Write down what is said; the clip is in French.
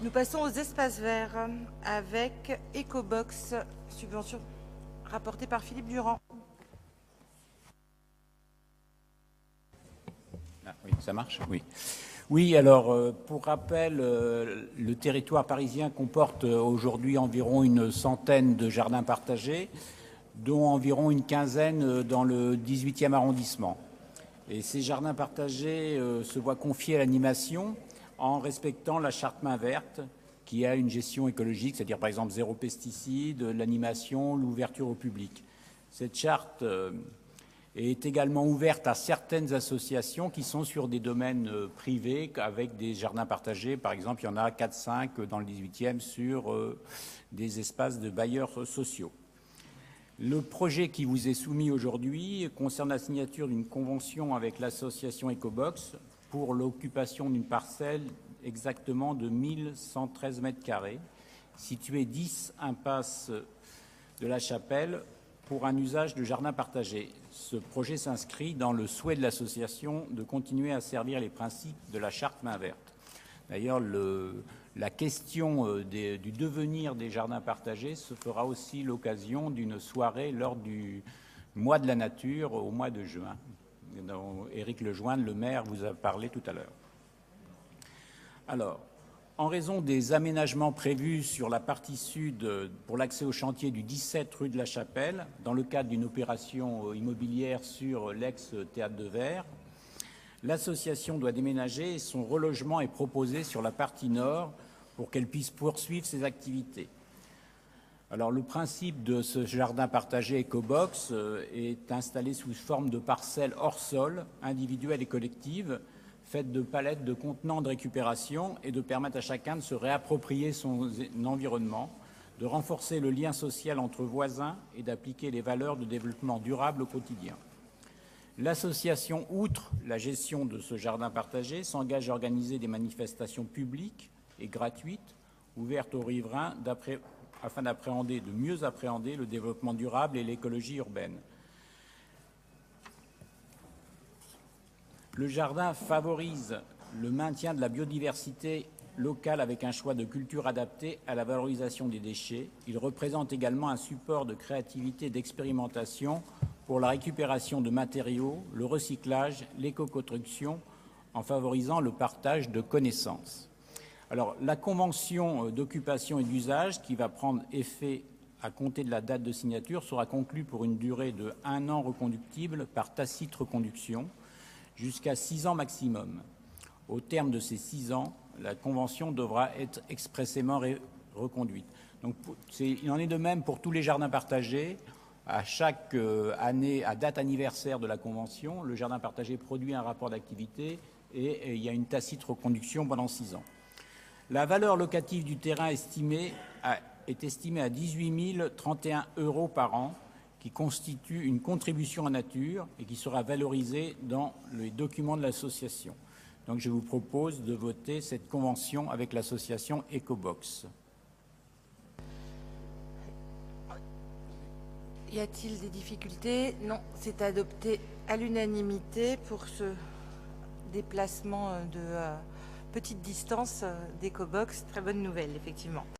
Nous passons aux espaces verts avec Ecobox, subvention rapportée par Philippe Durand. Ah, oui, ça marche? Oui. Oui, alors, pour rappel, le territoire parisien comporte aujourd'hui environ une centaine de jardins partagés, dont environ une quinzaine dans le 18e arrondissement. Et ces jardins partagés se voient confier à l'animation en respectant la charte main verte, qui a une gestion écologique, c'est-à-dire par exemple zéro pesticide, l'animation, l'ouverture au public. Cette charte est également ouverte à certaines associations qui sont sur des domaines privés avec des jardins partagés. Par exemple, il y en a 4-5 dans le 18e sur des espaces de bailleurs sociaux. Le projet qui vous est soumis aujourd'hui concerne la signature d'une convention avec l'association Ecobox pour l'occupation d'une parcelle exactement de 1113 mètres carrés, située 10 impasse de la Chapelle, pour un usage de jardin partagé. Ce projet s'inscrit dans le souhait de l'association de continuer à servir les principes de la charte main verte. D'ailleurs, la question du devenir des jardins partagés se fera aussi l'occasion d'une soirée lors du mois de la nature au mois de juin, dont Éric Lejoindre, le maire, vous a parlé tout à l'heure. Alors, en raison des aménagements prévus sur la partie sud pour l'accès au chantier du 17 rue de la Chapelle, dans le cadre d'une opération immobilière sur l'ex-théâtre de Verre, l'association doit déménager et son relogement est proposé sur la partie nord pour qu'elle puisse poursuivre ses activités. Alors, le principe de ce jardin partagé Ecobox est installé sous forme de parcelles hors sol, individuelles et collectives, faites de palettes de contenants de récupération et de permettre à chacun de se réapproprier son environnement, de renforcer le lien social entre voisins et d'appliquer les valeurs de développement durable au quotidien. L'association, outre la gestion de ce jardin partagé, s'engage à organiser des manifestations publiques et gratuites, ouvertes aux riverains, afin de mieux appréhender le développement durable et l'écologie urbaine. Le jardin favorise le maintien de la biodiversité locale avec un choix de culture adapté à la valorisation des déchets. Il représente également un support de créativité et d'expérimentation pour la récupération de matériaux, le recyclage, l'éco-construction, en favorisant le partage de connaissances. Alors, la convention d'occupation et d'usage, qui va prendre effet à compter de la date de signature, sera conclue pour une durée de 1 an reconductible par tacite reconduction, jusqu'à 6 ans maximum. Au terme de ces 6 ans, la convention devra être expressément reconduite. Donc, il en est de même pour tous les jardins partagés. À chaque année, à date anniversaire de la convention, le jardin partagé produit un rapport d'activité et il y a une tacite reconduction pendant 6 ans. La valeur locative du terrain est estimée à 18 031 € par an, qui constitue une contribution en nature et qui sera valorisée dans les documents de l'association. Donc je vous propose de voter cette convention avec l'association Ecobox. Y a-t-il des difficultés? Non, c'est adopté à l'unanimité pour ce déplacement de petite distance d'Ecobox. Très bonne nouvelle, effectivement.